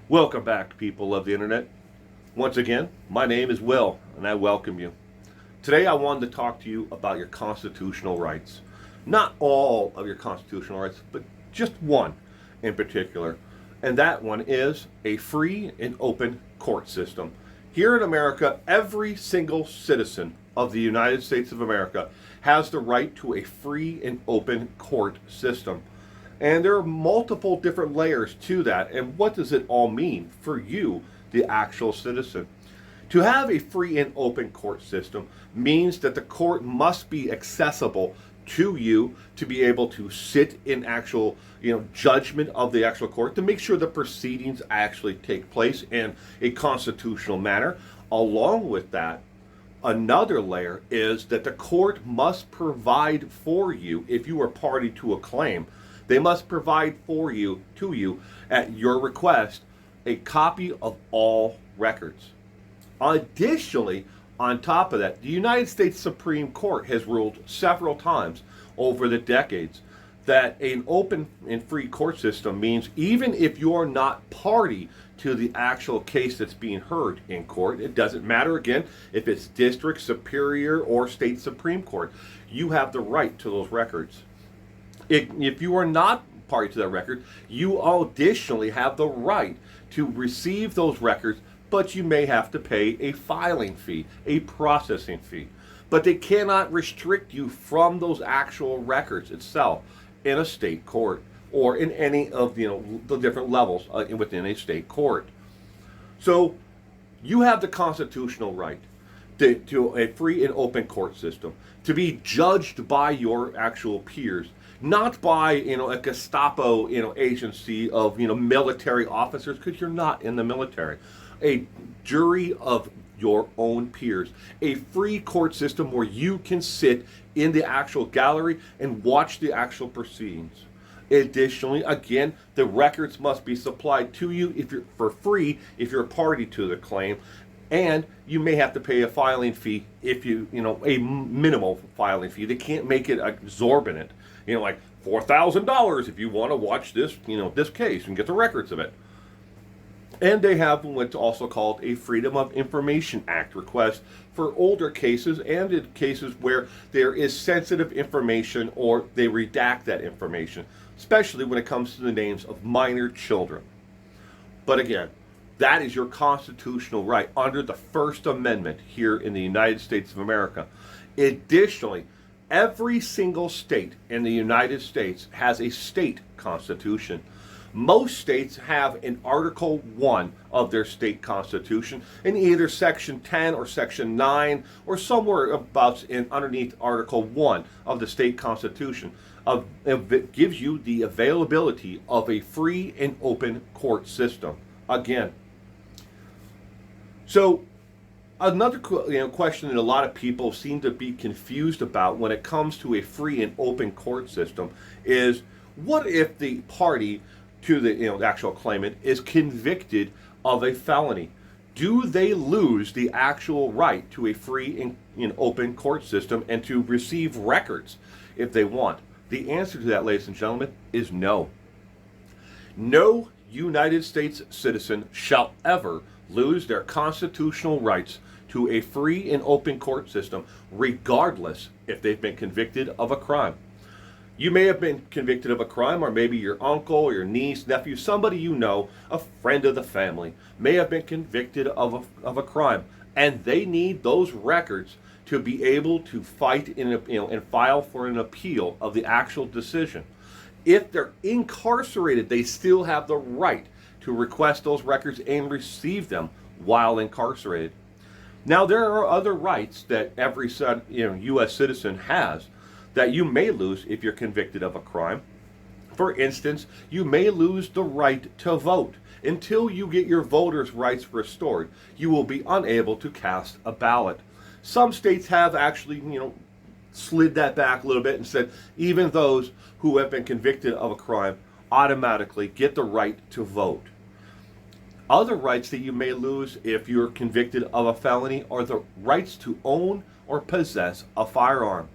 Welcome back, people of the internet. Once again, my name is Will, and I welcome you. Today, I wanted to talk to you about your constitutional rights. Not all of your constitutional rights, but just one in particular. And that one is a free and open court system. Here in America, every single citizen of the United States of America has the right to a free and open court system. And there are multiple different layers to that. And what does it all mean for you, the actual citizen? To have a free and open court system means that the court must be accessible to you to be able to sit in actual, judgment of the actual court, to make sure the proceedings actually take place in a constitutional manner. Along with that, another layer is that the court must provide for you, if you are party to a claim, they must provide for you, to you, at your request, a copy of all records. Additionally, on top of that, the United States Supreme Court has ruled several times over the decades that an open and free court system means even if you're not party to the actual case that's being heard in court, it doesn't matter again if it's district, superior, or state Supreme Court, you have the right to those records. If you are not party to that record, you additionally have the right to receive those records, but you may have to pay a filing fee, a processing fee. But they cannot restrict you from those actual records itself in a state court or in any of the different levels within a state court. So you have the constitutional right to a free and open court system, to be judged by your actual peers, not by a Gestapo agency of military officers, because you're not in the military, a jury of your own peers, a free court system where you can sit in the actual gallery and watch the actual proceedings. Additionally, again, the records must be supplied to you if you're for free if you're a party to the claim, and you may have to pay a filing fee if a minimal filing fee. They can't make it exorbitant, like $4,000 if you want to watch this case and get the records of it. And they have what's also called a Freedom of Information Act request for older cases and in cases where there is sensitive information or they redact that information, especially when it comes to the names of minor children. But again, that is your constitutional right under the First Amendment here in the United States of America. Additionally, every single state in the United States has a state constitution. Most states have in Article 1 of their state constitution in either Section 10 or Section 9 or somewhere about underneath Article 1 of the state constitution. It gives you the availability of a free and open court system. Again. So another question that a lot of people seem to be confused about when it comes to a free and open court system is, what if the party to the actual claimant is convicted of a felony? Do they lose the actual right to a free and open court system and to receive records if they want? The answer to that, ladies and gentlemen, is no. No United States citizen shall ever lose their constitutional rights to a free and open court system, regardless if they've been convicted of a crime. You may have been convicted of a crime, or maybe your uncle, or your niece, nephew, somebody you know, a friend of the family, may have been convicted of a crime, and they need those records to be able to fight and file for an appeal of the actual decision. If they're incarcerated, they still have the right to request those records and receive them while incarcerated. Now, there are other rights that every U.S. citizen has that you may lose if you're convicted of a crime. For instance, you may lose the right to vote. Until you get your voters' rights restored, you will be unable to cast a ballot. Some states have actually, slid that back a little bit and said even those who have been convicted of a crime automatically get the right to vote. Other rights that you may lose if you're convicted of a felony are the rights to own or possess a firearm.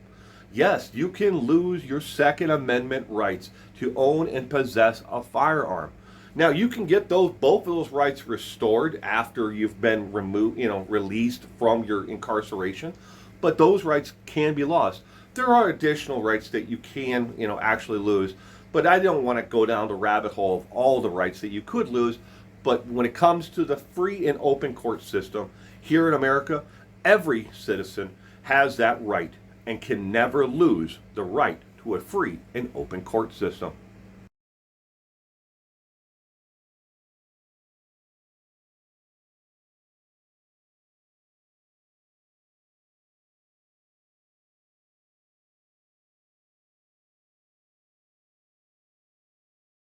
Yes, you can lose your Second Amendment rights to own and possess a firearm. Now you can get both of those rights restored after you've been removed, released from your incarceration, but those rights can be lost. There are additional rights that you can, actually lose, but I don't want to go down the rabbit hole of all the rights that you could lose. But when it comes to the free and open court system here in America, every citizen has that right and can never lose the right to a free and open court system.